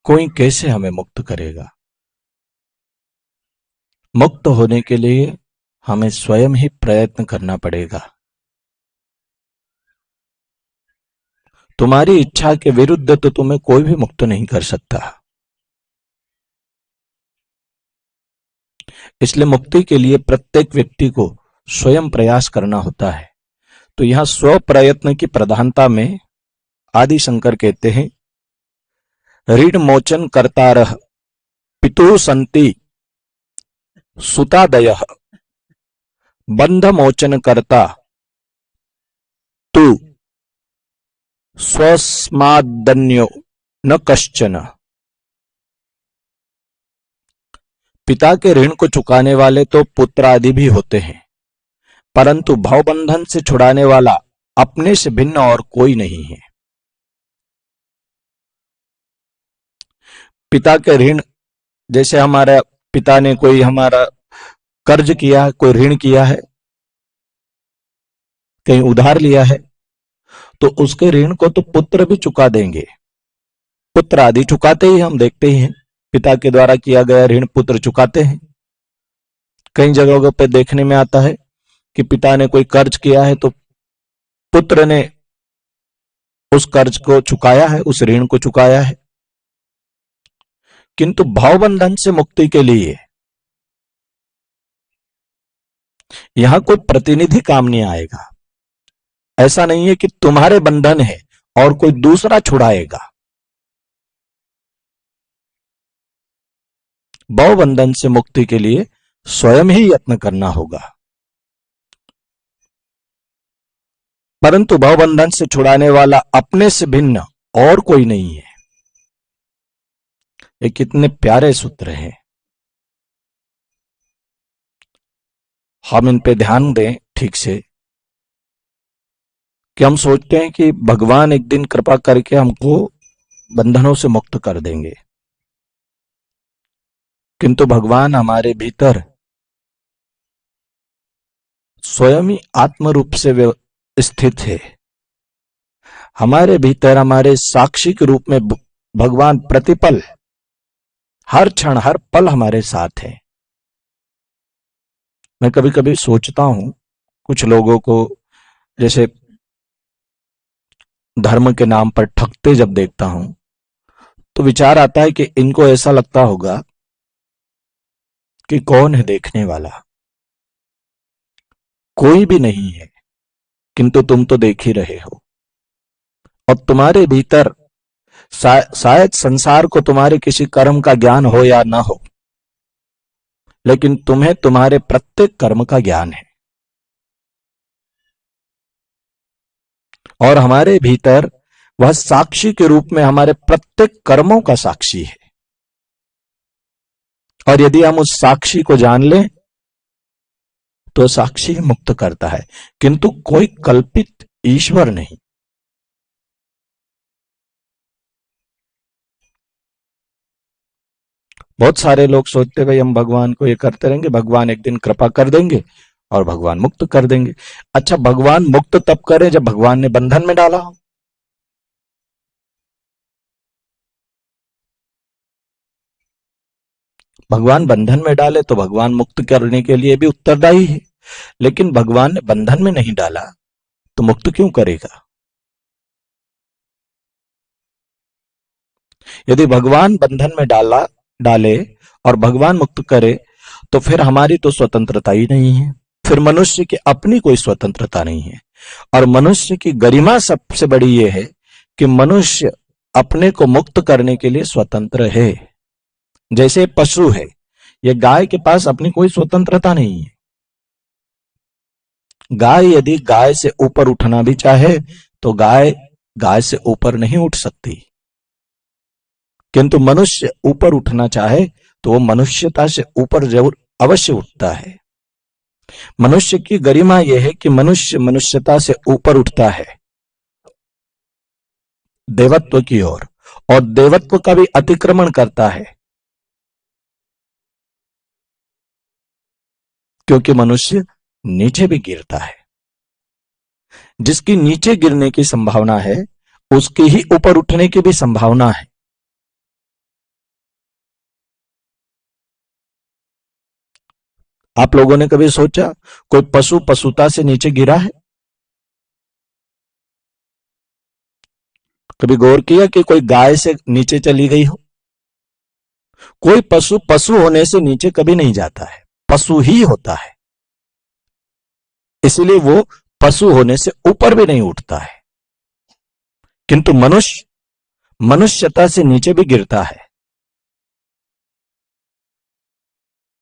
कोई कैसे हमें मुक्त करेगा? मुक्त होने के लिए हमें स्वयं ही प्रयत्न करना पड़ेगा। तुम्हारी इच्छा के विरुद्ध तो तुम्हें कोई भी मुक्त नहीं कर सकता। इसलिए मुक्ति के लिए प्रत्येक व्यक्ति को स्वयं प्रयास करना होता है। तो यहां स्व प्रयत्न की प्रधानता में आदि शंकर कहते हैं, ऋण मोचन कर्तारः पितुः सन्ति सुतादयः बंध मोचन कर्ता तु स्वस्मादन्यो न कश्चन। पिता के ऋण को चुकाने वाले तो पुत्र आदि भी होते हैं, परंतु भवबंधन से छुड़ाने वाला अपने से भिन्न और कोई नहीं है। पिता के ऋण, जैसे हमारे पिता ने कोई हमारा कर्ज किया है, कोई ऋण किया है, कहीं उधार लिया है, तो उसके ऋण को तो पुत्र भी चुका देंगे। पुत्र आदि चुकाते ही हम देखते ही हैं, पिता के द्वारा किया गया ऋण पुत्र चुकाते हैं। कई जगहों पे देखने में आता है कि पिता ने कोई कर्ज किया है तो पुत्र ने उस कर्ज को चुकाया है, उस ऋण को चुकाया है। किंतु भावबंधन से मुक्ति के लिए यहां कोई प्रतिनिधि काम नहीं आएगा। ऐसा नहीं है कि तुम्हारे बंधन है और कोई दूसरा छुड़ाएगा। भावबंधन से मुक्ति के लिए स्वयं ही यत्न करना होगा। परंतु भावबंधन से छुड़ाने वाला अपने से भिन्न और कोई नहीं है। ये कितने प्यारे सूत्र हैं, हम इन पे ध्यान दें ठीक से। कि हम सोचते हैं कि भगवान एक दिन कृपा करके हमको बंधनों से मुक्त कर देंगे, किंतु भगवान हमारे भीतर स्वयं ही आत्म रूप से स्थित है। हमारे भीतर हमारे साक्षी के रूप में भगवान प्रतिपल, हर क्षण हर पल हमारे साथ है। मैं कभी कभी सोचता हूं, कुछ लोगों को जैसे धर्म के नाम पर ठगते जब देखता हूं तो विचार आता है कि इनको ऐसा लगता होगा कि कौन है देखने वाला, कोई भी नहीं है, किंतु तुम तो देख ही रहे हो। और तुम्हारे भीतर शायद संसार को तुम्हारे किसी कर्म का ज्ञान हो या ना हो, लेकिन तुम्हें तुम्हारे प्रत्येक कर्म का ज्ञान है। और हमारे भीतर वह साक्षी के रूप में हमारे प्रत्येक कर्मों का साक्षी है। और यदि हम उस साक्षी को जान लें तो साक्षी मुक्त करता है, किंतु कोई कल्पित ईश्वर नहीं। बहुत सारे लोग सोचते भाई हम भगवान को ये करते रहेंगे, भगवान एक दिन कृपा कर देंगे और भगवान मुक्त कर देंगे। अच्छा, भगवान मुक्त तब करे जब भगवान ने बंधन में डाला हो। भगवान बंधन में डाले तो भगवान मुक्त करने के लिए भी उत्तरदायी है, लेकिन भगवान ने बंधन में नहीं डाला तो मुक्त क्यों करेगा? यदि भगवान बंधन में डाले और भगवान मुक्त करे तो फिर हमारी तो स्वतंत्रता ही नहीं है, फिर मनुष्य की अपनी कोई स्वतंत्रता नहीं है। और मनुष्य की गरिमा सबसे बड़ी यह है कि मनुष्य अपने को मुक्त करने के लिए स्वतंत्र है। जैसे पशु है, यह गाय के पास अपनी कोई स्वतंत्रता नहीं है। गाय यदि गाय से ऊपर उठना भी चाहे तो गाय गाय से ऊपर नहीं उठ सकती, किंतु मनुष्य ऊपर उठना चाहे तो वो मनुष्यता से ऊपर जरूर अवश्य उठता है। मनुष्य की गरिमा यह है कि मनुष्य मनुष्यता से ऊपर उठता है देवत्व की ओर, और देवत्व का भी अतिक्रमण करता है, क्योंकि मनुष्य नीचे भी गिरता है। जिसकी नीचे गिरने की संभावना है उसकी ही ऊपर उठने की भी संभावना है। आप लोगों ने कभी सोचा कोई पशु पशुता से नीचे गिरा है? कभी गौर किया कि कोई गाय से नीचे चली गई हो? कोई पशु पशु होने से नीचे कभी नहीं जाता है, पशु ही होता है, इसलिए वो पशु होने से ऊपर भी नहीं उठता है। किंतु मनुष्य मनुष्यता से नीचे भी गिरता है।